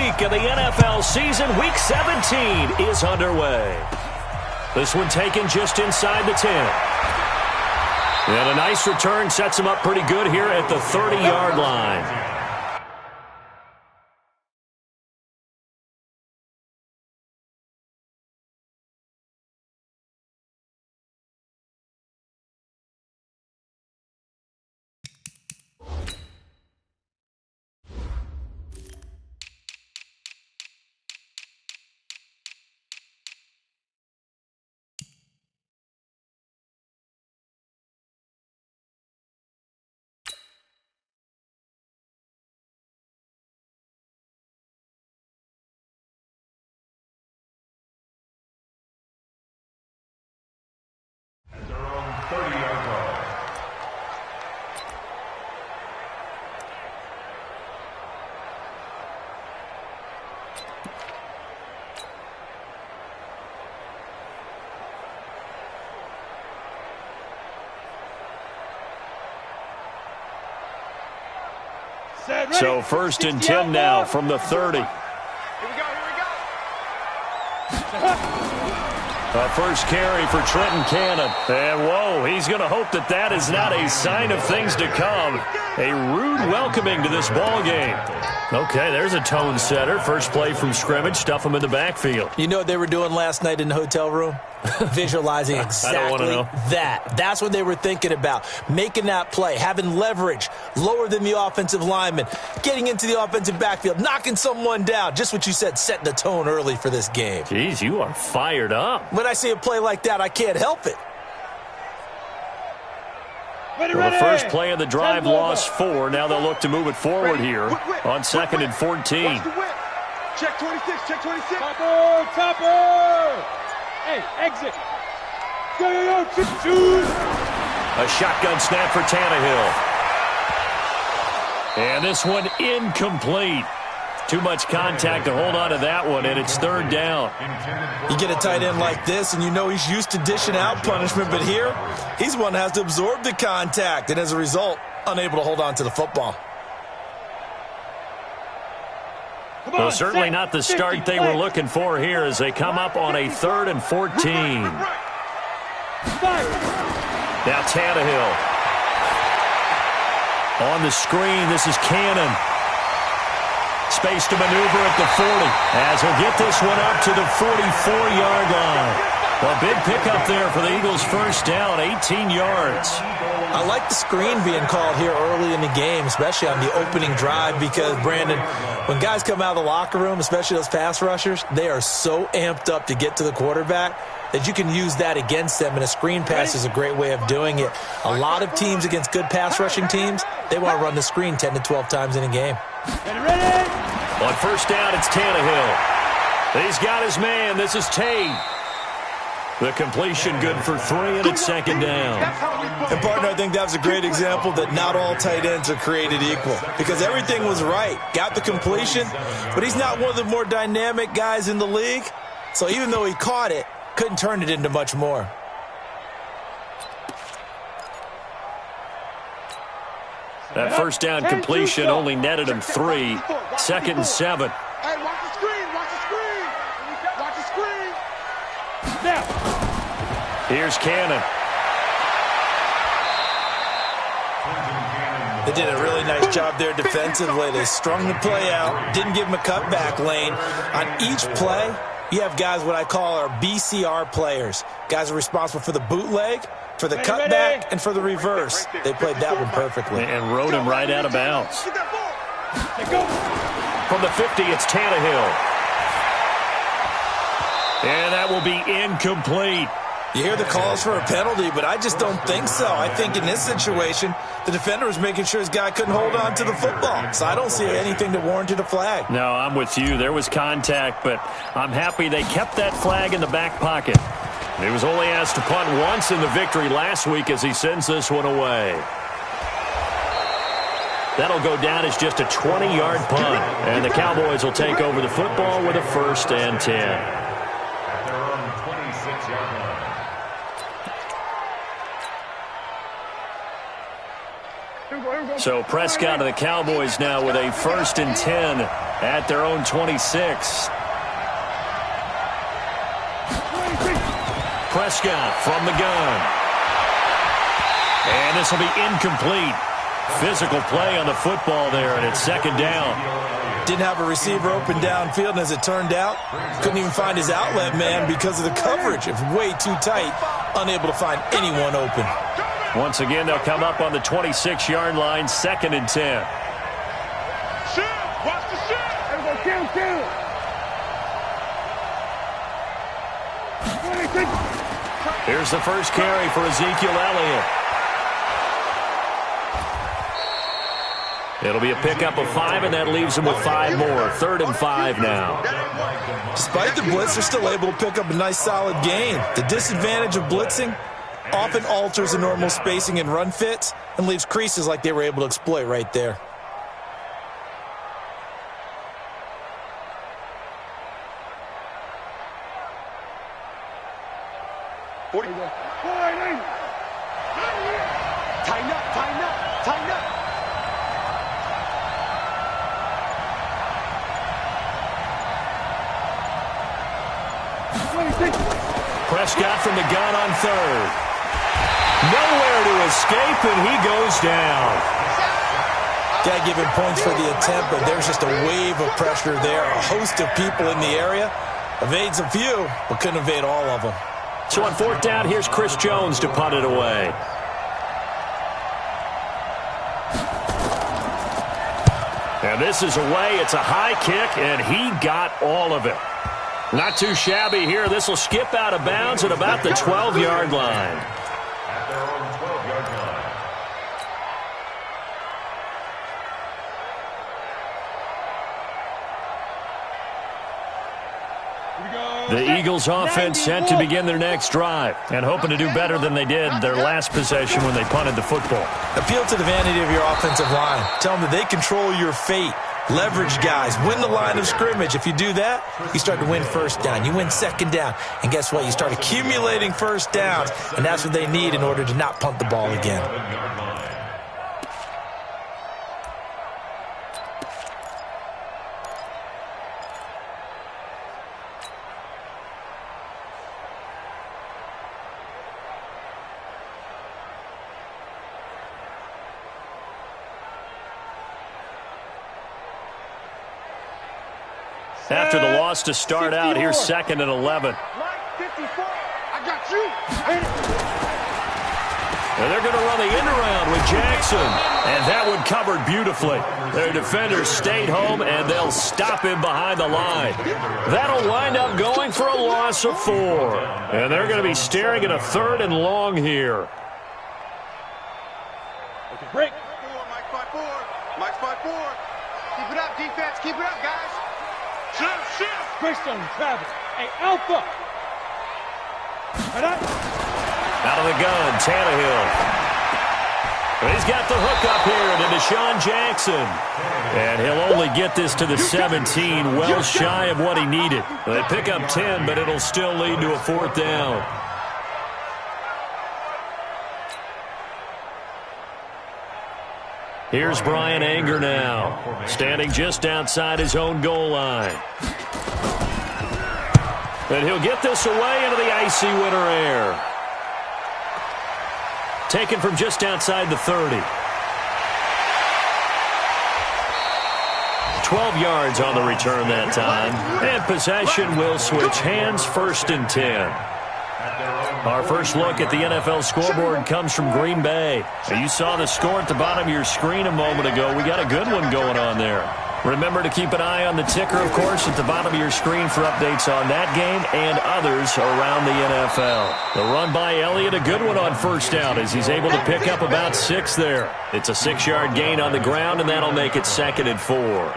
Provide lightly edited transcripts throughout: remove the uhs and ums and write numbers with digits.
week of the NFL season. Week 17 is underway. This one taken just inside the 10. And a nice return sets him up pretty good here at the 30-yard line. So 1st and 10 now from the 30. A first carry for Trenton Cannon. And, whoa, he's going to hope that that is not a sign of things to come. A rude welcoming to this ball game. Okay, there's a tone setter. First play from scrimmage. Stuff him in the backfield. You know what they were doing last night in the hotel room? Visualizing exactly that. That's what they were thinking about. Making that play, having leverage, lower than the offensive lineman, getting into the offensive backfield, knocking someone down. Just what you said, setting the tone early for this game. Jeez, you are fired up. When I see a play like that, I can't help it. Well, the first play of the drive lost 4. Now they'll look to move it forward here on 2nd and 14. Check 26, check 26. Topper! Hey, exit. Go, choose. A shotgun snap for Tannehill. And this one incomplete. Too much contact to hold on to that one, and it's 3rd down. You get a tight end like this, and you know he's used to dishing out punishment, but here, he's one that has to absorb the contact, and as a result, unable to hold on to the football. Well, certainly not the start they were looking for here as they come up on a 3rd and 14. Now Tannehill. On the screen, this is Cannon. Space to maneuver at the 40 as he'll get this one up to the 44-yard line. A big pickup there for the Eagles' first down, 18 yards. I like the screen being called here early in the game, especially on the opening drive, because, Brandon, when guys come out of the locker room, especially those pass rushers, they are so amped up to get to the quarterback that you can use that against them, and a screen pass is a great way of doing it. A lot of teams against good pass rushing teams, they want to run the screen 10 to 12 times in a game. On first down, it's Tannehill. He's got his man. This is Tate. The completion good for 3, and it's 2nd down. And, partner, I think that was a great example that not all tight ends are created equal, because everything was right. Got the completion, but he's not one of the more dynamic guys in the league. So even though he caught it, couldn't turn it into much more. That first down completion only netted him 3. 2nd and 7. Hey, watch the screen, watch the screen. Watch the screen. Now. Here's Cannon. They did a really nice job there defensively. They strung the play out, didn't give him a cutback lane. On each play, you have guys what I call our BCR players. Guys are responsible for the bootleg, for the cutback, and for the reverse. They played that one perfectly. And rode him right out of bounds. From the 50, it's Tannehill. And that will be incomplete. You hear the calls for a penalty, but I just don't think so. I think in this situation, the defender was making sure his guy couldn't hold on to the football. So I don't see anything that warranted a flag. No, I'm with you. There was contact, but I'm happy they kept that flag in the back pocket. He was only asked to punt once in the victory last week as he sends this one away. That'll go down as just a 20-yard punt, and the Cowboys will take over the football with a 1st and 10. So Prescott and the Cowboys now with a 1st and 10 at their own 26. Prescott from the gun. And this will be incomplete. Physical play on the football there, and it's 2nd down. Didn't have a receiver open downfield, and as it turned out, couldn't even find his outlet man because of the coverage. It's way too tight, unable to find anyone open. Once again, they'll come up on the 26-yard line, 2nd and 10. Watch the shit. Kill. Here's the first carry for Ezekiel Elliott. It'll be a pickup of 5, and that leaves him with 5 more. 3rd and 5 now. Despite the blitz, they're still able to pick up a nice, solid gain. The disadvantage of blitzing often alters the normal spacing and run fits and leaves creases like they were able to exploit right there. Tighten up. Prescott from the gun on 3rd. Nowhere to escape, and he goes down. Got to give him points for the attempt, but there's just a wave of pressure there. A host of people in the area. Evades a few, but couldn't evade all of them. So on 4th down, here's Chris Jones to punt it away. And this is away. It's a high kick, and he got all of it. Not too shabby here. This will skip out of bounds at about the 12-yard line. The Eagles offense set to begin their next drive and hoping to do better than they did their last possession when they punted the football. Appeal to the vanity of your offensive line. Tell them that they control your fate. Leverage guys. Win the line of scrimmage. If you do that, you start to win 1st down. You win 2nd down. And guess what? You start accumulating 1st downs. And that's what they need in order to not punt the ball again. After the loss to start out, here's 2nd and 11. Mike 54. I got you. And they're going to run the end around with Jackson. And that one covered beautifully. Their defenders stayed home, and they'll stop him behind the line. That'll wind up going for a loss of 4. And they're going to be staring at a 3rd and long here. Break. Mike 5-4. Mike 5-4. Keep it up, defense. Keep it up, guys. Shift. Christian, Travis. Hey, Alpha. Out of the gun, Tannehill. He's got the hook up here to Deshaun Jackson. And he'll only get this to the 17, well shy of what he needed. They pick up 10, but it'll still lead to a 4th down. Here's Brian Anger now, standing just outside his own goal line. And he'll get this away into the icy winter air. Taken from just outside the 30. 12 yards on the return that time. And possession will switch hands, 1st and 10. Our first look at the NFL scoreboard comes from Green Bay. You saw the score at the bottom of your screen a moment ago. We got a good one going on there. Remember to keep an eye on the ticker, of course, at the bottom of your screen for updates on that game and others around the NFL. The run by Elliott, a good one on 1st down as he's able to pick up about 6 there. It's a 6-yard gain on the ground, and that'll make it 2nd and 4.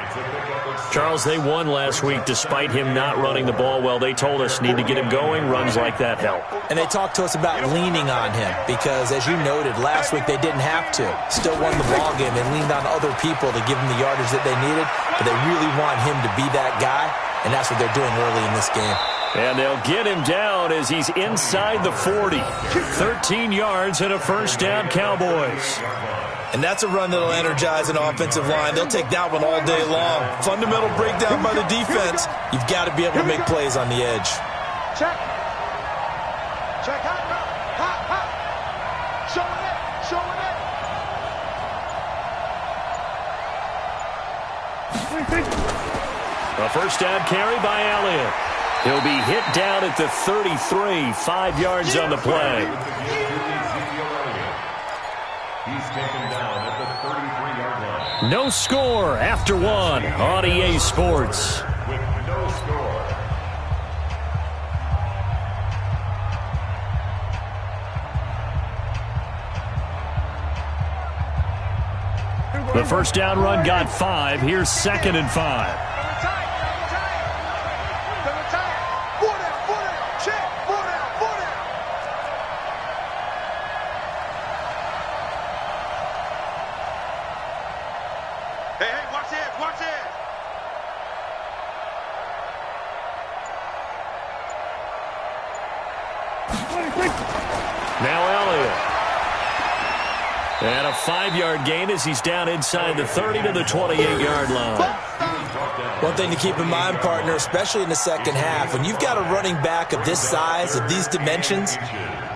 Charles, they won last week despite him not running the ball well. They told us need to get him going. Runs like that help. And they talked to us about leaning on him because, as you noted, last week they didn't have to. Still won the ball game. They leaned on other people to give them the yardage that they needed, but they really want him to be that guy, and that's what they're doing early in this game. And they'll get him down as he's inside the 40. 13 yards and a 1st down, Cowboys. And that's a run that'll energize an offensive line. They'll take that one all day long. Fundamental breakdown by the defense. You've got to be able to make plays on the edge. Check. Check. Hot. Showing it. A first down carry by Elliott. He'll be hit down at the 33, 5 yards on the play. He's taken down at the 33-yard line. No score after one on EA Sports. With no score. The first down run got 5. Here's 2nd and 5. Now Elliott. And a 5-yard gain as he's down inside the 30 to the 28-yard line. One thing to keep in mind, partner, especially in the second half, when you've got a running back of this size, of these dimensions,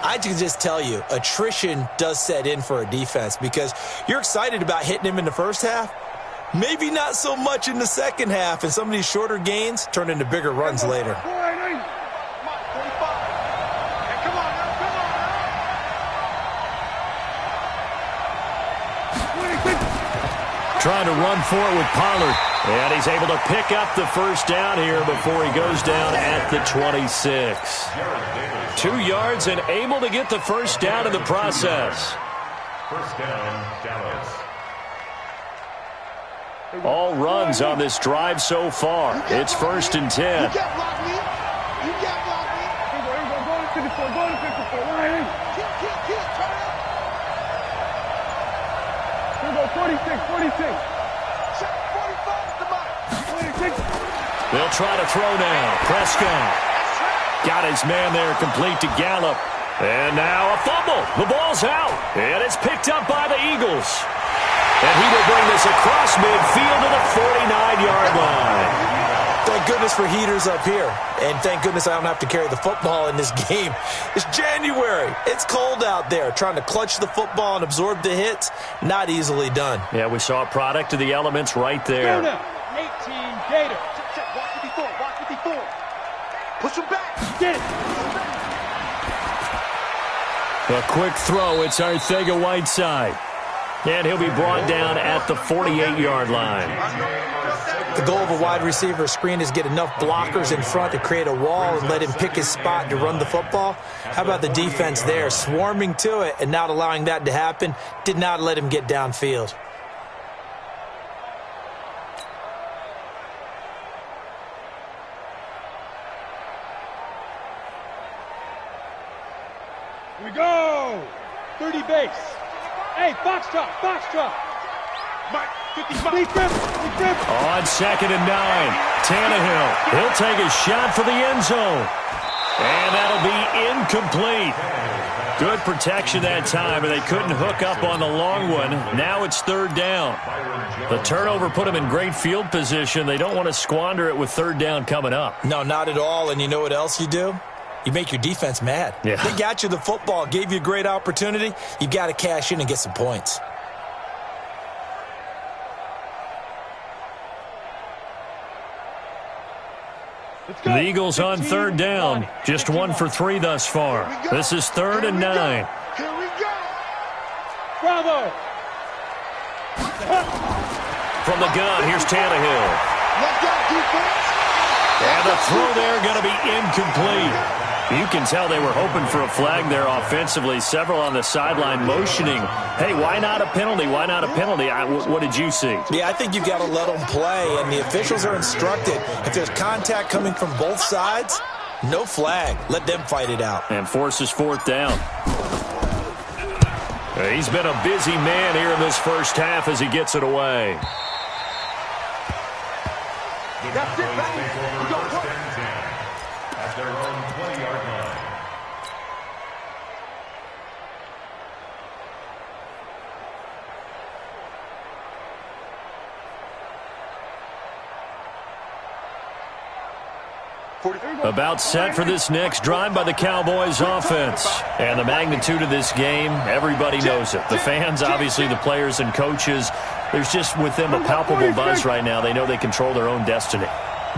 I can just tell you, attrition does set in for a defense because you're excited about hitting him in the first half. Maybe not so much in the second half, and some of these shorter gains turn into bigger runs later. Trying to run for it with Pollard. And he's able to pick up the first down here before he goes down at the 26. 2 yards and able to get the first down in the process. First down, Dallas. All runs on this drive so far. It's 1st and 10. You can't block me. You can't block me. Here we go. Go to 54. Go to 54. Ryan. Kill. Turn it. Here we go. 46. Check 45. Come on. 26. They'll try to throw now. Prescott got his man there, complete to Gallup. And now a fumble. The ball's out. And it's picked up by the Eagles. And he will bring this across midfield to the 49-yard line. Thank goodness for heaters up here. And thank goodness I don't have to carry the football in this game. It's January. It's cold out there. Trying to clutch the football and absorb the hits, not easily done. Yeah, we saw a product of the elements right there. 18 Gator. Check. Watch 54. Push him back. Get it. A quick throw. It's Arcega-Whiteside. And he'll be brought down at the 48-yard line. The goal of a wide receiver screen is get enough blockers in front to create a wall and let him pick his spot to run the football. How about the defense there, swarming to it and not allowing that to happen? Did not let him get downfield. Here we go. 30 base. Hey, Foxtrot. Mike, 55. Lead grip. On 2nd and 9, Tannehill. He'll take a shot for the end zone. And that'll be incomplete. Good protection that time, and they couldn't hook up on the long one. Now it's 3rd down. The turnover put them in great field position. They don't want to squander it with 3rd down coming up. No, not at all. And you know what else you do? You make your defense mad. Yeah. They got you the football, gave you a great opportunity. You got to cash in and get some points. The Eagles on 3rd down. Just 1 for 3 thus far. This is 3rd and 9. Here we go. Bravo. From the gun, here's Tannehill. Let go, defense. And the throw there going to be incomplete. You can tell they were hoping for a flag there offensively. Several on the sideline motioning, hey, why not a penalty? Why not a penalty? What did you see? Yeah, I think you've got to let them play, and the officials are instructed. If there's contact coming from both sides, no flag. Let them fight it out. And forces 4th down. He's been a busy man here in this first half as he gets it away. That's it, baby. We go. At their own 20-yard line. About set for this next drive by the Cowboys offense. And the magnitude of this game, everybody knows it. The fans, obviously the players and coaches, there's just with them a palpable buzz right now. They know they control their own destiny.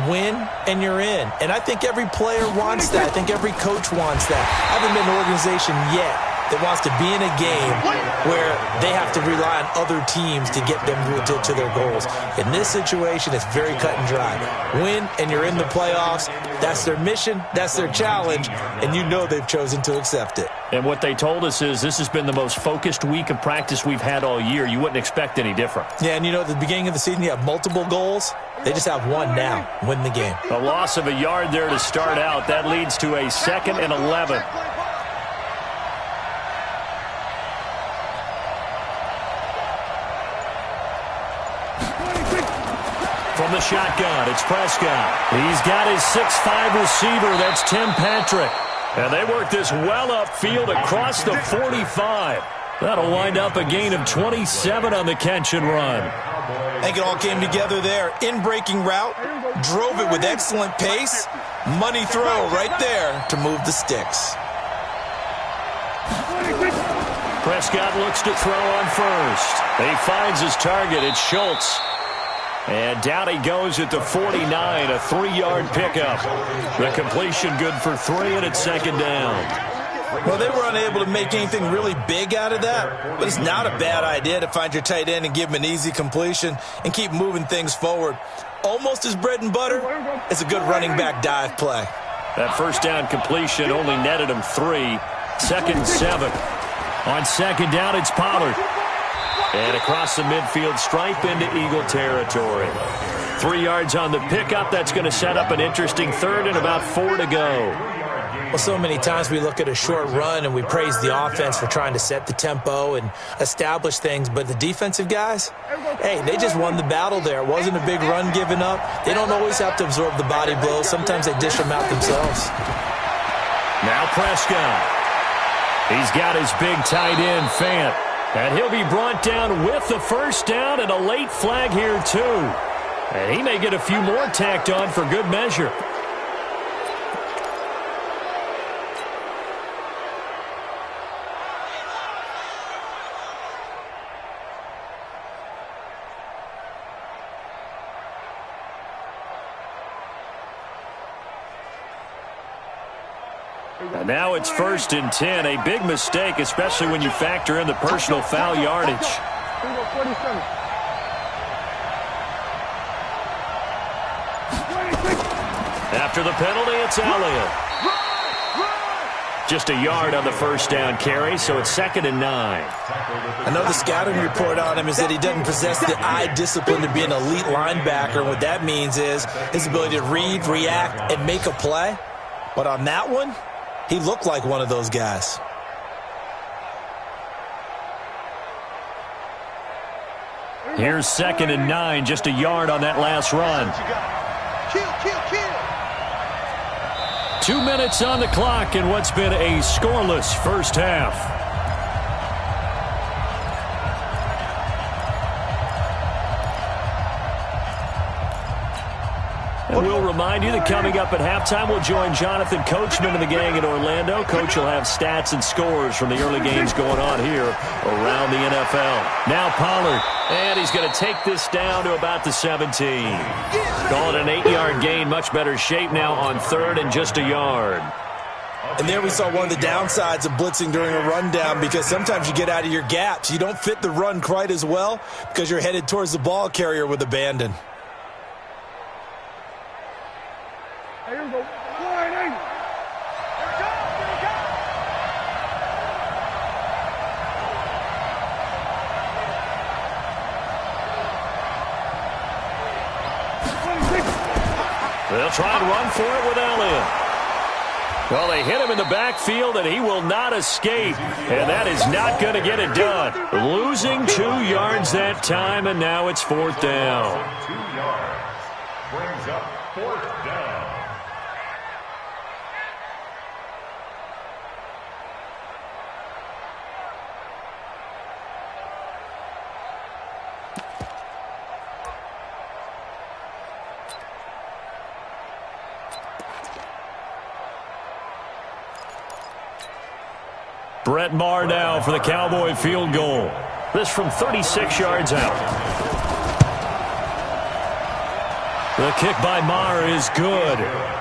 Win and you're in. And I think every player wants that. I think every coach wants that. I haven't been in an organization yet that wants to be in a game where they have to rely on other teams to get them to their goals. In this situation, it's very cut and dry. Win and you're in the playoffs. That's their mission. That's their challenge. And you know they've chosen to accept it. And what they told us is this has been the most focused week of practice we've had all year. You wouldn't expect any different. Yeah, and you know, at the beginning of the season, you have multiple goals. They just have one now. Win the game. A loss of a yard there to start out. That leads to a 2nd and 11. From the shotgun, it's Prescott. He's got his 6'5" receiver. That's Tim Patrick. And they work this well upfield across the 45. That'll wind up a gain of 27 on the catch and run. I think it all came together there. In-breaking route, drove it with excellent pace. Money throw right there to move the sticks. Prescott looks to throw on first. He finds his target. It's Schultz. And down he goes at the 49, a 3-yard pickup. The completion good for 3, and it's 2nd down. Well, they were unable to make anything really big out of that, but it's not a bad idea to find your tight end and give him an easy completion and keep moving things forward. Almost his bread and butter. It's a good running back dive play. That first down completion only netted him 3. 2nd and 7. On 2nd down, it's Pollard. And across the midfield stripe into Eagle territory. 3 yards on the pickup. That's going to set up an interesting 3rd and about 4 to go. Well, so many times we look at a short run and we praise the offense for trying to set the tempo and establish things, but the defensive guys, hey, they just won the battle there. It wasn't a big run given up. They don't always have to absorb the body blows. Sometimes they dish them out themselves. Now Prescott. He's got his big tight end, Fant. And he'll be brought down with the first down and a late flag here, too. And he may get a few more tacked on for good measure. And now it's 1st and 10. A big mistake, especially when you factor in the personal foul yardage. After the penalty, it's Elliott. Just a yard on the first down carry, so it's 2nd and 9. I know the scouting report on him is that he doesn't possess the eye discipline to be an elite linebacker. And what that means is his ability to read, react, and make a play. But on that one, he looked like one of those guys. Here's 2nd and 9, just a yard on that last run. 2 minutes on the clock in what's been a scoreless first half. And we'll remind you that coming up at halftime, we'll join Jonathan Coachman and the gang in Orlando. Coach will have stats and scores from the early games going on here around the NFL. Now Pollard, and he's going to take this down to about the 17. Call it an 8-yard gain, much better shape now on 3rd and just a yard. And there we saw one of the downsides of blitzing during a rundown, because sometimes you get out of your gaps. You don't fit the run quite as well because you're headed towards the ball carrier with abandon. They'll try and run for it with Elliott. Well, they hit him in the backfield, and he will not escape. And that is not going to get it done. Losing 2 yards that time, and now it's 4th down. 2 yards. Brings up 4th down. Brett Maher now for the Cowboy field goal. This from 36 yards out. The kick by Maher is good.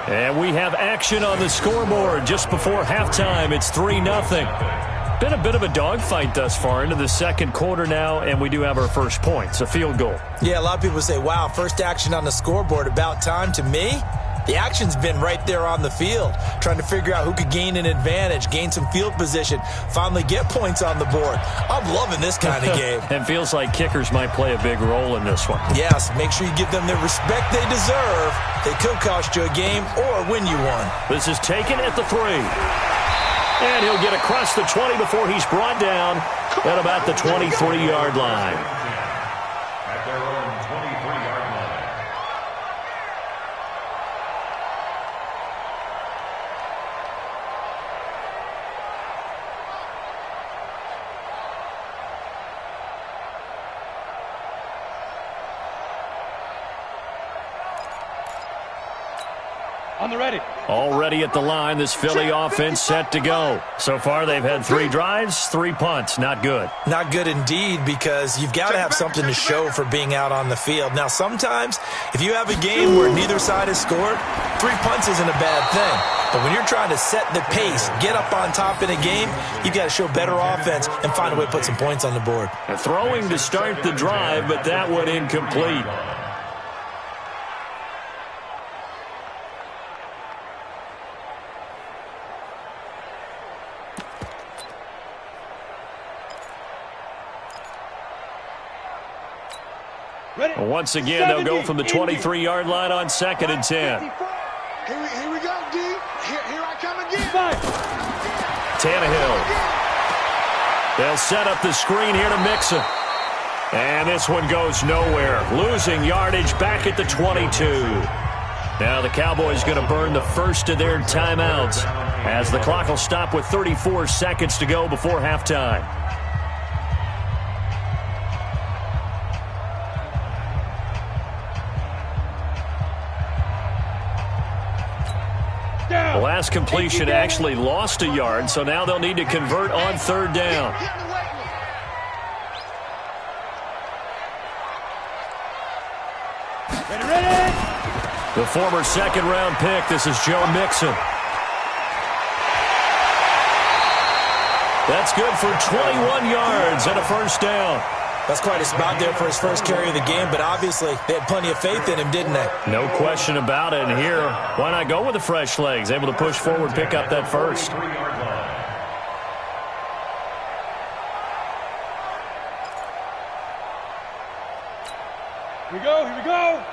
And we have action on the scoreboard just before halftime. It's 3-0. Been a bit of a dogfight thus far into the second quarter now, and we do have our first points, a field goal. Yeah, a lot of people say, wow, first action on the scoreboard, about time. To me, the action's been right there on the field, trying to figure out who could gain an advantage, gain some field position, finally get points on the board. I'm loving this kind of game. And feels like kickers might play a big role in this one. Yes, make sure you give them the respect they deserve. They could cost you a game or win you one. This is taken at the 3. And he'll get across the 20 before he's brought down at about the 23-yard line. At their own 23-yard line. On the ready. Already at the line, this Philly offense set to go. So far, they've had 3 drives, 3 punts. Not good. Not good indeed, because you've got to have something to show for being out on the field. Now, sometimes, if you have a game where neither side has scored, 3 punts isn't a bad thing. But when you're trying to set the pace, get up on top in a game, you've got to show better offense and find a way to put some points on the board. Throwing to start the drive, but that one incomplete. Once again, they'll go from the 23-yard line on 2nd and 10. Here we go, D. Here I come again. Tannehill. They'll set up the screen here to Mixon. And this one goes nowhere. Losing yardage back at the 22. Now the Cowboys going to burn the first of their timeouts as the clock will stop with 34 seconds to go before halftime. The last completion actually lost a yard, so now they'll need to convert on 3rd down. Ready. The former 2nd-round pick, this is Joe Mixon. That's good for 21 yards and a first down. That's quite a spot there for his first carry of the game, but obviously they had plenty of faith in him, didn't they? No question about it. And here, why not go with the fresh legs? Able to push forward, pick up that first. Here we go.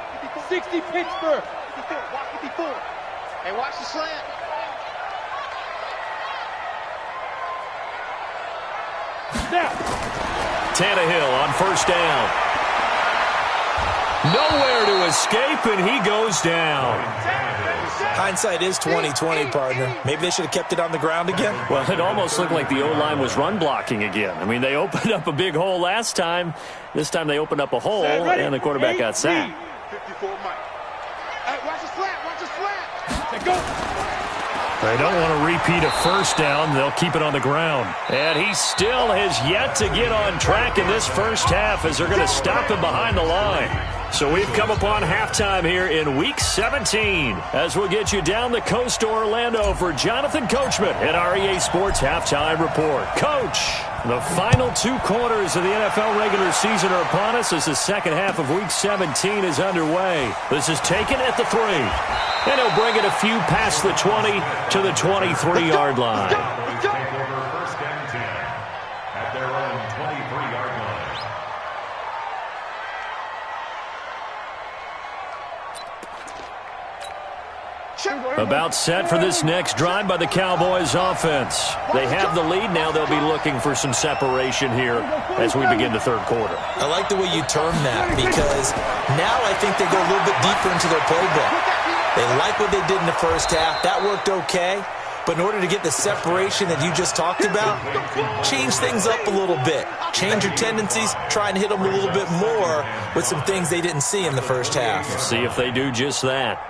60 Pittsburgh. 54. Hey, watch the slant. Snap. Tannehill on 1st down. Nowhere to escape, and he goes down. Hindsight is 20/20, partner. Maybe they should have kept it on the ground again. Well, it almost looked like the O-line was run blocking again. I mean, they opened up a big hole last time. This time they opened up a hole, and the quarterback got sacked. 54 Mike. Hey, watch the slant. Go. They don't want to repeat a first down. They'll keep it on the ground. And he still has yet to get on track in this first half as they're going to stop him behind the line. So we've come upon halftime here in Week 17 as we'll get you down the coast to Orlando for Jonathan Coachman at our EA Sports Halftime Report. Coach, the final 2 quarters of the NFL regular season are upon us as the second half of Week 17 is underway. This is taken at the 3. And he'll bring it a few past the 20 to the 23-yard line. Take over 1st and 10 at their own 23-yard line. About set for this next drive by the Cowboys offense. They have the lead. Now they'll be looking for some separation here as we begin the 3rd quarter. I like the way you term that, because now I think they go a little bit deeper into their playbook. They like what they did in the first half. That worked okay. But in order to get the separation that you just talked about, change things up a little bit. Change your tendencies. Try and hit them a little bit more with some things they didn't see in the first half. See if they do just that.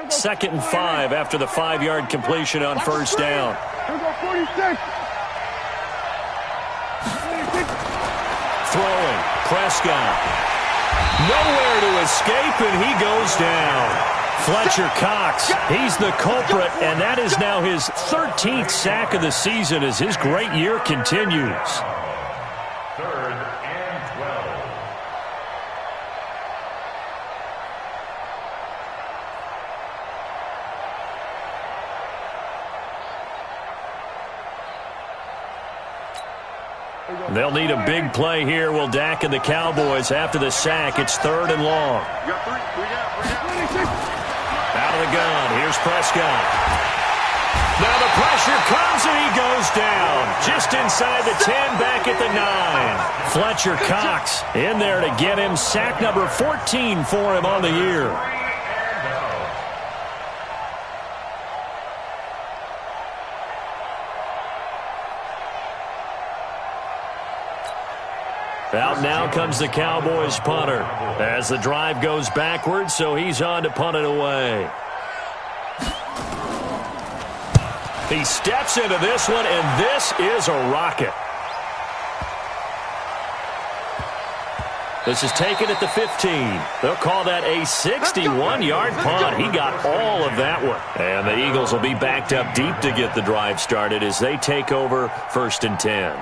2nd and 5 after the 5-yard completion on first down. Here we go, 46. Throwing, Prescott. Nowhere to escape, and he goes down. Fletcher Cox, he's the culprit, and that is now his 13th sack of the season as his great year continues. 3rd and 12. They'll need a big play here, will Dak and the Cowboys. After the sack, it's 3rd and long. You got three down. Out of the gun, here's Prescott. Now the pressure comes and he goes down. Just inside the 10, back at the 9. Fletcher Cox in there to get him sack number 14 for him on the year. Out now comes the Cowboys punter as the drive goes backwards, so he's on to punt it away. He steps into this one, and this is a rocket. This is taken at the 15. They'll call that a 61-yard punt. He got all of that one. And the Eagles will be backed up deep to get the drive started as they take over 1st and 10.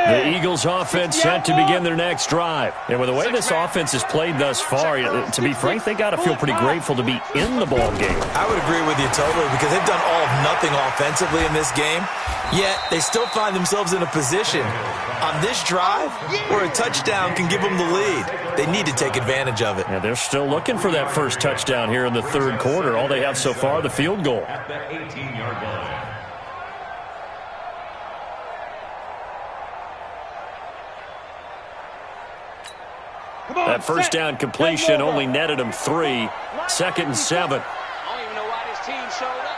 The Eagles offense set to begin their next drive. And with the way this offense has played thus far, to be frank, they got to feel pretty grateful to be in the ball game. I would agree with you totally because they've done all of nothing offensively in this game, yet they still find themselves in a position on this drive where a touchdown can give them the lead. They need to take advantage of it. Yeah, they're still looking for that first touchdown here in the 3rd quarter. All they have so far, the field goal. At the 18-yard line. That first down completion only netted him 3. 2nd and 7. I don't even know why this team showed up.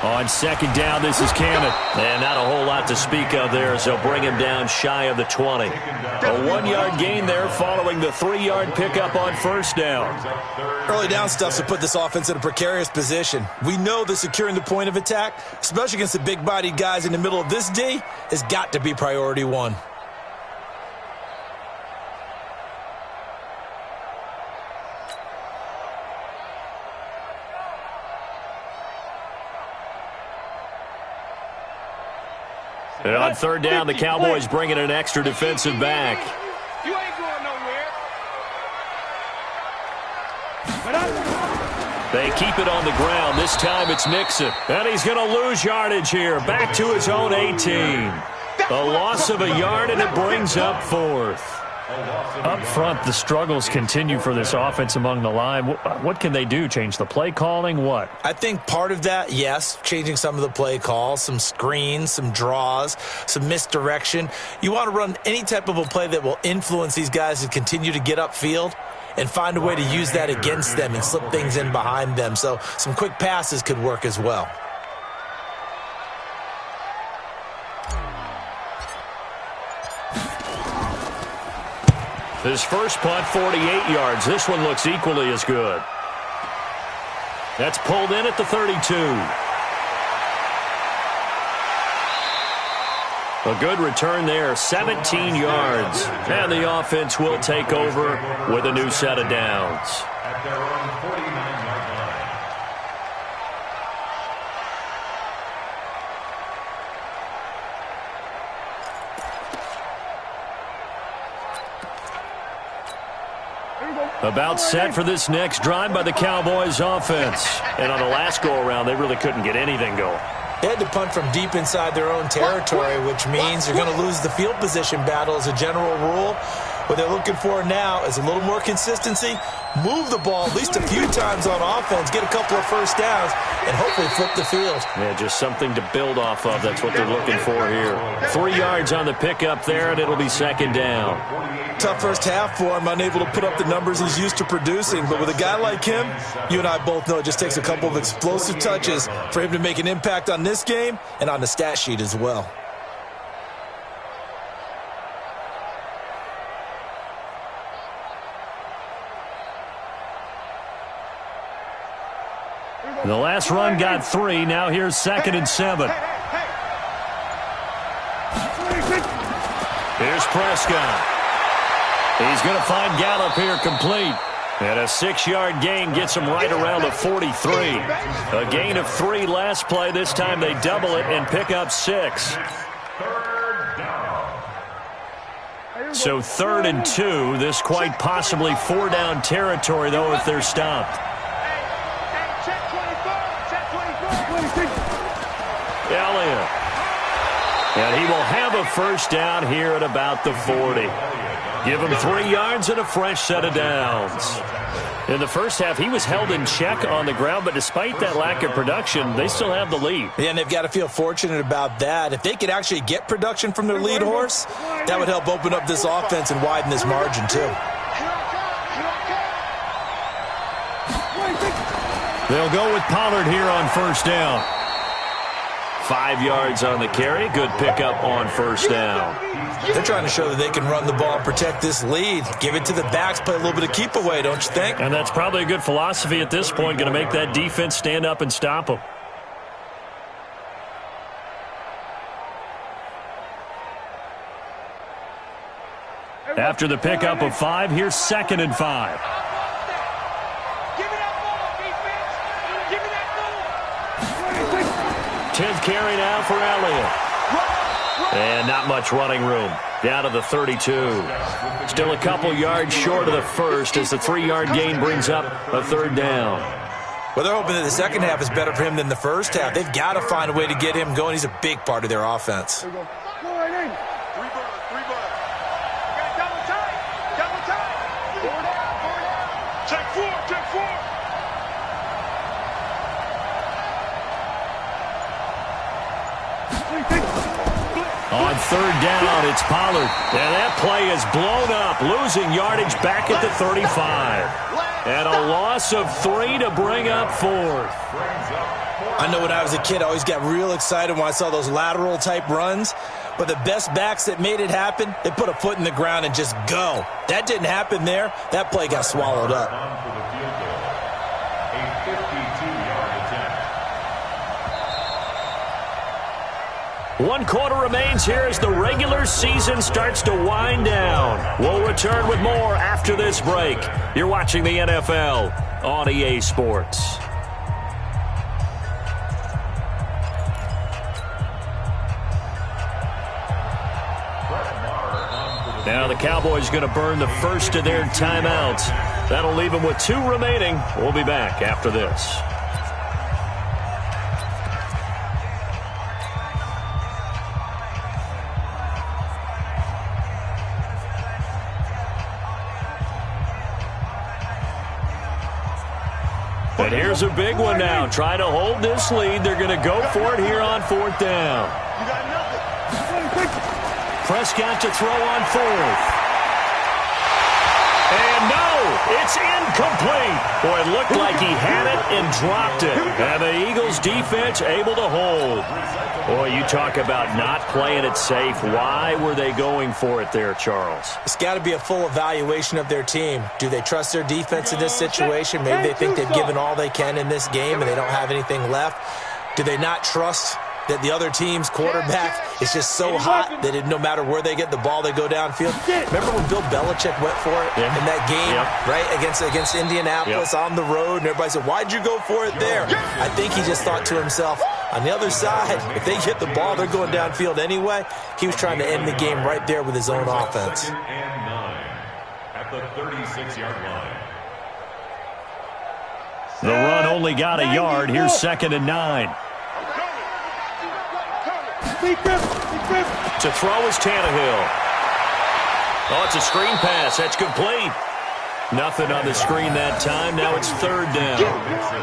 On 2nd down, this is Cannon. And not a whole lot to speak of there as they'll bring him down shy of the 20. A 1-yard gain there following the 3-yard pickup on first down. Early down stuff to put this offense in a precarious position. We know that securing the point of attack, especially against the big-bodied guys in the middle of this D, has got to be priority 1. And on 3rd down, the Cowboys bringing an extra defensive back. You ain't going nowhere. They keep it on the ground. This time it's Mixon. And he's going to lose yardage here. Back to his own 18. The loss of a yard, and it brings up 4th. Up front, the struggles continue for this offense among the line. What can they do? Change the play calling? What? I think part of that, yes, changing some of the play calls, some screens, some draws, some misdirection. You want to run any type of a play that will influence these guys to continue to get upfield and find a way to use that against them and slip things in behind them. So some quick passes could work as well. His first punt, 48 yards. This one looks equally as good. That's pulled in at the 32. A good return there, 17 yards. And the offense will take over with a new set of downs. At their own 49-yard line. About set for this next drive by the Cowboys offense. And on the last go-around, they really couldn't get anything going. They had to punt from deep inside their own territory, which means you're going to lose the field position battle as a general rule. What they're looking for now is a little more consistency, move the ball at least a few times on offense, get a couple of first downs, and hopefully flip the field. Yeah, just something to build off of. That's what they're looking for here. 3 yards on the pickup there, and it'll be second down. Tough first half for him, unable to put up the numbers he's used to producing. But with a guy like him, you and I both know it just takes a couple of explosive touches for him to make an impact on this game and on the stat sheet as well. The last run got 3. Now here's 2nd and 7. Here's Prescott. He's going to find Gallup here complete. And a 6-yard gain gets him right around the 43. A gain of 3 last play. This time they double it and pick up 6. So 3rd and 2. This quite possibly 4-down territory, though, if they're stopped. Elliott. And he will have a first down here at about the 40. Give him 3 yards and a fresh set of downs. In the first half, he was held in check on the ground, but despite that lack of production, they still have the lead. Yeah, and they've got to feel fortunate about that. If they could actually get production from their lead horse, that would help open up this offense and widen this margin too. They'll go with Pollard here on first down. 5 yards on the carry. Good pickup on first down. They're trying to show that they can run the ball, protect this lead, give it to the backs, play a little bit of keep away, don't you think? And that's probably a good philosophy at this point, going to make that defense stand up and stop them. After the pickup of 5, here's 2nd and 5. 10th carry now for Elliott. And not much running room. Down to the 32. Still a couple yards short of the first as the 3-yard gain brings up a 3rd down. Well, they're hoping that the second half is better for him than the first half. They've got to find a way to get him going. He's a big part of their offense. Check 4. On 3rd down, it's Pollard. And that play is blown up, losing yardage back at the 35. And a loss of 3 to bring up 4th. I know when I was a kid, I always got real excited when I saw those lateral type runs. But the best backs that made it happen, they put a foot in the ground and just go. That didn't happen there. That play got swallowed up. A 52-yard attempt. 1 quarter remains here as the regular season starts to wind down. We'll return with more after this break. You're watching the NFL on EA Sports. Now the Cowboys going to burn the first of their timeouts. That'll leave them with 2 remaining. We'll be back after this. And here's a big one now. Trying to hold this lead. They're going to go for it here on 4th down. Prescott to throw on 4th. And no, it's incomplete. Boy, it looked like he had it and dropped it. And the Eagles defense able to hold. Boy, you talk about not playing it safe. Why were they going for it there, Charles? It's got to be a full evaluation of their team. Do they trust their defense in this situation? Maybe they think they've given all they can in this game and they don't have anything left. Do they not trust that the other team's quarterback is just so hot that no matter where they get the ball, they go downfield? Remember when Bill Belichick went for it in that game, right, against Indianapolis on the road, and everybody said, why'd you go for it there? I think he just thought to himself, on the other side, if they get the ball, they're going downfield anyway. He was trying to end the game right there with his own offense. 9 at the 36-yard line. The run only got a yard. Here's 2nd and 9. To throw is Tannehill. Oh, it's a screen pass. That's complete. Nothing on the screen that time. Now it's third down.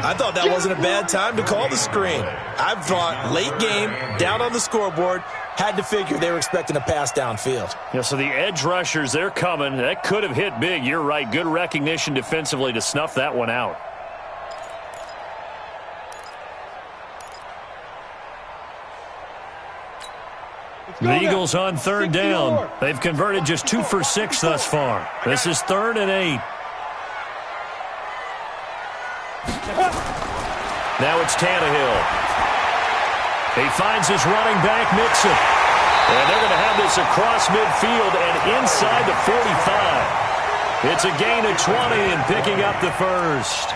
I thought that wasn't a bad time to call the screen. I thought late game, down on the scoreboard, had to figure they were expecting a pass downfield. Yeah, so the edge rushers, they're coming. That could have hit big. You're right. Good recognition defensively to snuff that one out. The Eagles on third down. They've converted just 2 for 6 thus far. This is 3rd and 8. Now it's Tannehill. He finds his running back, Mixon. And they're going to have this across midfield and inside the 45. It's a gain of 20 and picking up the first.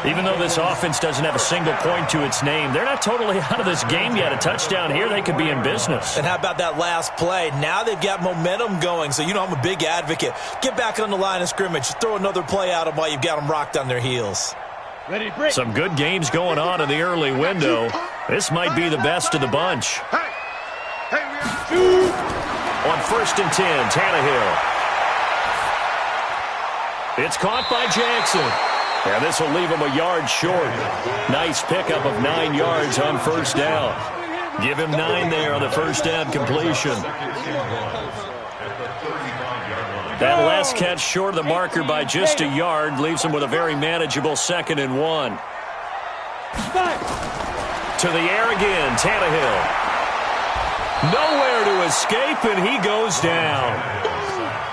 Even though this offense doesn't have a single point to its name, they're not totally out of this game yet. A touchdown here, they could be in business. And how about that last play? Now they've got momentum going, so you know I'm a big advocate. Get back on the line of scrimmage. Throw another play at them while you've got them rocked on their heels. Some good games going on in the early window. This might be the best of the bunch. On 1st and 10, Tannehill. It's caught by Jackson. And this will leave him a yard short. Nice pickup of 9 yards on first down. Give him 9 there on the first down completion. That last catch short of the marker by just a yard leaves him with a very manageable 2nd and 1. To the air again, Tannehill. Nowhere to escape, and he goes down.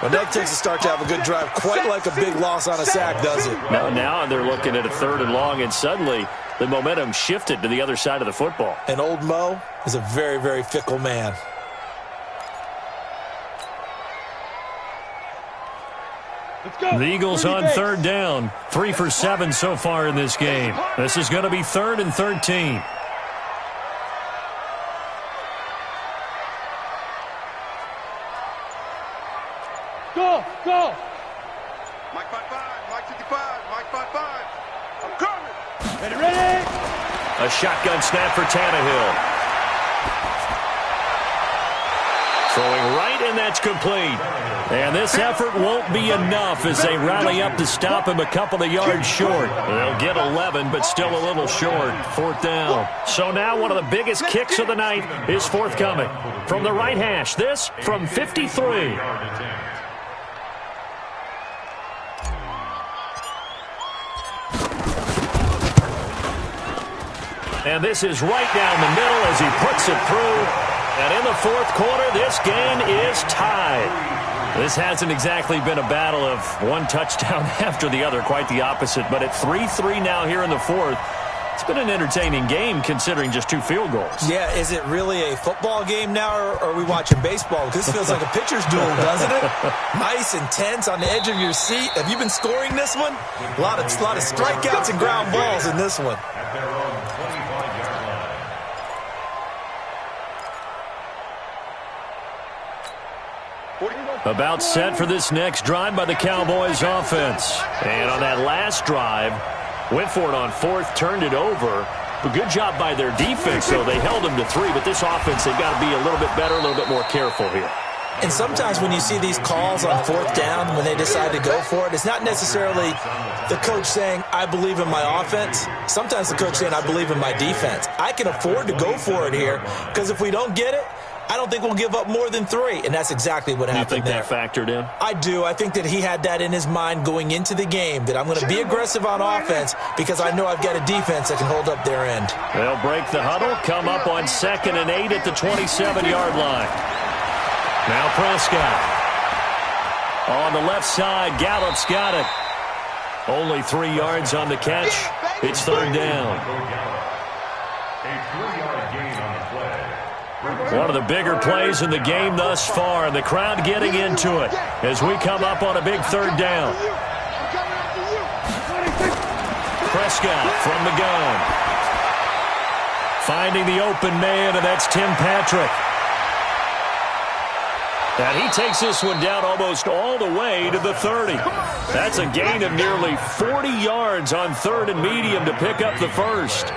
Well, that takes a start to have a good drive, quite like a big loss on a sack, does it? No, now they're looking at a 3rd and long, and suddenly the momentum shifted to the other side of the football. And old Mo is a very, very fickle man. The Eagles on 3rd down. 3 for 7 so far in this game. This is going to be 3rd and 13. Go! Mike 5-5, Mike 55, Mike 5-5. I'm coming. Ready? A shotgun snap for Tannehill. Throwing right, and that's complete. And this effort won't be enough as they rally up to stop him a couple of yards short. They'll get 11, but still a little short. 4th down. So now one of the biggest kicks of the night is forthcoming. From the right hash, this from 53. And this is right down the middle as he puts it through. And in the 4th quarter, this game is tied. This hasn't exactly been a battle of one touchdown after the other, quite the opposite. But at 3-3 now here in the 4th, it's been an entertaining game considering just 2 field goals. Yeah, is it really a football game now, or are we watching baseball? Because this feels like a pitcher's duel, doesn't it? Nice, intense, on the edge of your seat. Have you been scoring this one? A lot of strikeouts and ground balls in this one. About set for this next drive by the Cowboys offense. And on that last drive, went for it on 4th, turned it over. But good job by their defense, though. They held them to 3, but this offense, they've got to be a little bit better, a little bit more careful here. And sometimes when you see these calls on 4th down, when they decide to go for it, it's not necessarily the coach saying, I believe in my offense. Sometimes the coach saying, I believe in my defense. I can afford to go for it here, because if we don't get it, I don't think we'll give up more than 3, and that's exactly what happened there. You think that factored in? I do. I think that he had that in his mind going into the game, that I'm going to be aggressive on offense because I know I've got a defense that can hold up their end. They'll break the huddle, come up on 2nd and 8 at the 27-yard line. Now Prescott. On the left side, Gallup's got it. Only 3 yards on the catch. It's 3rd down. A 3-yard gain on the play. One of the bigger plays in the game thus far, and the crowd getting into it as we come up on a big 3rd down. Prescott from the gun. Finding the open man, and that's Tim Patrick. And he takes this one down almost all the way to the 30. That's a gain of nearly 40 yards on 3rd and medium to pick up the first.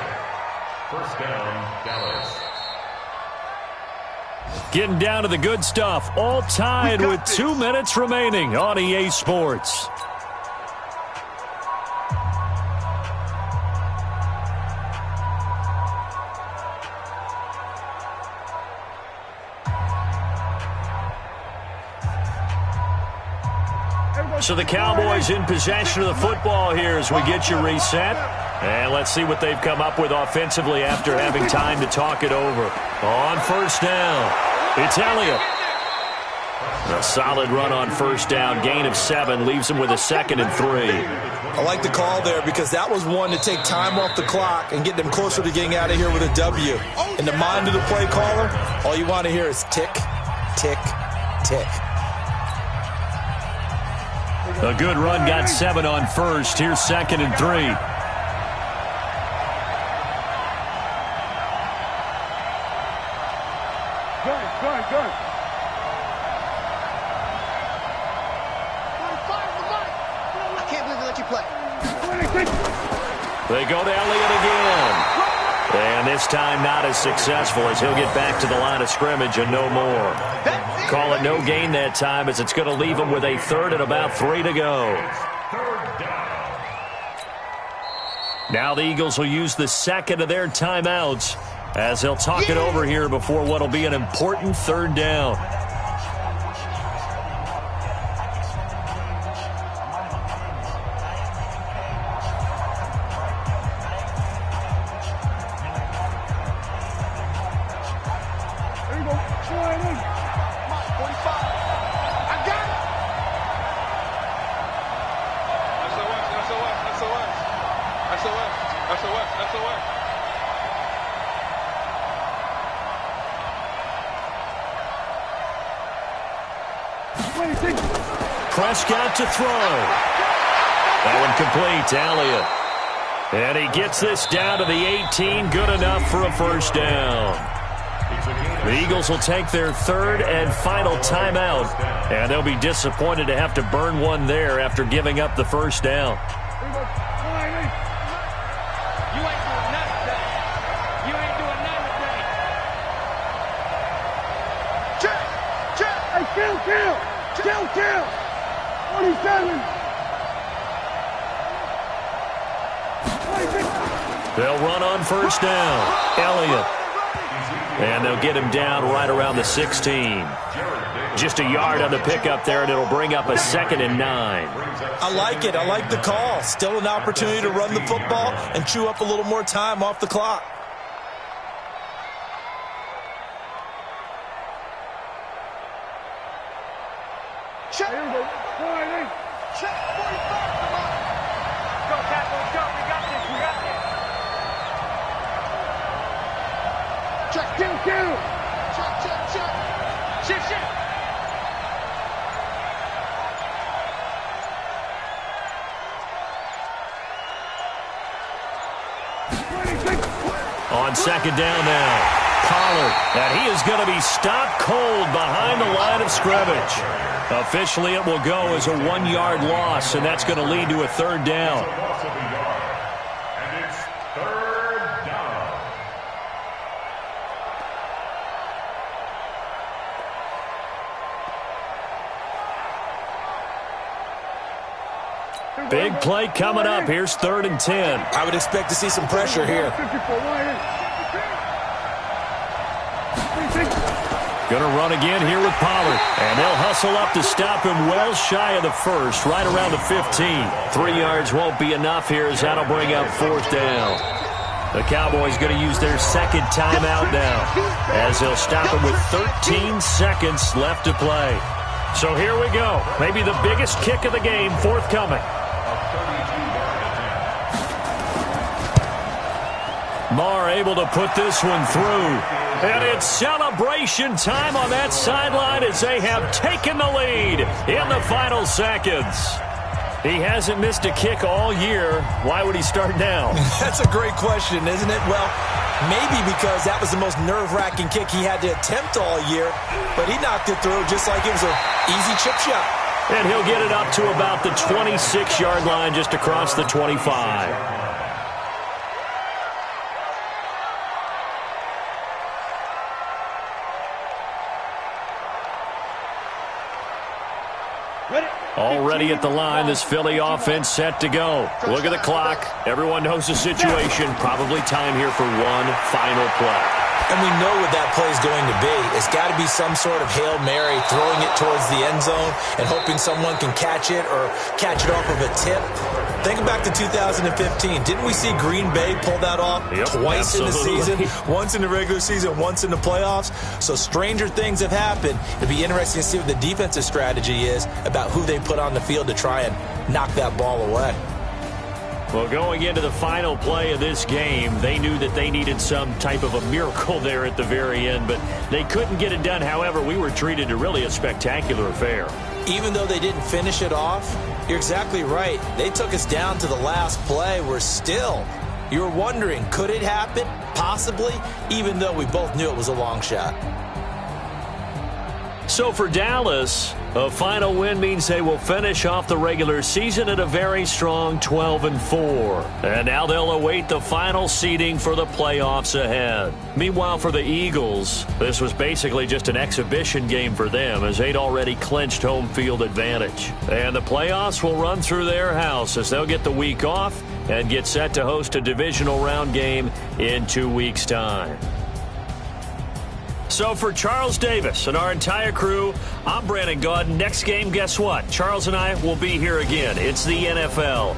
First down, Dallas. Getting down to the good stuff. All tied with 2 minutes remaining on EA Sports. So the Cowboys in possession of the football here as we get you reset. And let's see what they've come up with offensively after having time to talk it over. On first down, it's Elliott. A solid run on first down. Gain of 7 leaves him with a 2nd and 3. I like the call there because that was one to take time off the clock and get them closer to getting out of here with a W. In the mind of the play caller, all you want to hear is tick, tick, tick. A good run got 7 on first. Here's 2nd and 3. Good. I can't believe they let you play. They go to Elliott again. And this time not as successful as he'll get back to the line of scrimmage and no more. Call it no gain that time as it's going to leave him with a 3rd and about 3 to go. Now the Eagles will use the 2nd of their timeouts as they'll talk it over here before what will be an important 3rd down. Prescott to throw. That one complete to Elliott. And he gets this down to the 18. Good enough for a first down. The Eagles will take their 3rd and final timeout. And they'll be disappointed to have to burn one there after giving up the first down. You ain't doing nothing today. You ain't doing nothing today. Check. Hey, kill. 27. They'll run on first down. Elliott. And they'll get him down right around the 16. Just a yard on the pickup there, and it'll bring up a 2nd and 9. I like it. I like the call. Still an opportunity to run the football and chew up a little more time off the clock. Check. Here we go. Check. 45. Come on. Go, Capo, go. We got this. Check. Kill. Check. Shift. On 2nd down now, Pollard. And he is going to be stopped cold behind the line of scrimmage. Officially, it will go as a 1-yard loss, and that's going to lead to a 3rd down. And it's 3rd down. Big play coming up. Here's 3rd and 10. I would expect to see some pressure here. Going to run again here with Pollard. And they'll hustle up to stop him well shy of the 1st, right around the 15. 3 yards won't be enough here as that'll bring up 4th down. The Cowboys going to use their 2nd timeout now as they'll stop him with 13 seconds left to play. So here we go. Maybe the biggest kick of the game forthcoming. Marr able to put this one through. And it's celebration time on that sideline as they have taken the lead in the final seconds. He hasn't missed a kick all year. Why would he start now? That's a great question, isn't it? Well, maybe because that was the most nerve-wracking kick he had to attempt all year, but he knocked it through just like it was an easy chip shot. And he'll get it up to about the 26-yard line just across the 25. Already at the line, this Philly offense set to go. Look at the clock. Everyone knows the situation. Probably time here for one final play. And we know what that play is going to be. It's got to be some sort of Hail Mary, throwing it towards the end zone and hoping someone can catch it or catch it off of a tip. Think back to 2015. Didn't we see Green Bay pull that off twice in the season? Once in the regular season, once in the playoffs. So stranger things have happened. It'll be interesting to see what the defensive strategy is about who they put on the field to try and knock that ball away. Well, going into the final play of this game, they knew that they needed some type of a miracle there at the very end, but they couldn't get it done. However, we were treated to really a spectacular affair. Even though they didn't finish it off, you're exactly right. They took us down to the last play. We're still, you were wondering, could it happen? Possibly, even though we both knew it was a long shot. So for Dallas, a final win means they will finish off the regular season at a very strong 12-4. And now they'll await the final seeding for the playoffs ahead. Meanwhile, for the Eagles, this was basically just an exhibition game for them as they'd already clinched home field advantage. And the playoffs will run through their house as they'll get the week off and get set to host a divisional round game in 2 weeks' time. So for Charles Davis and our entire crew, I'm Brandon Gaudin. Next game, guess what? Charles and I will be here again. It's the NFL.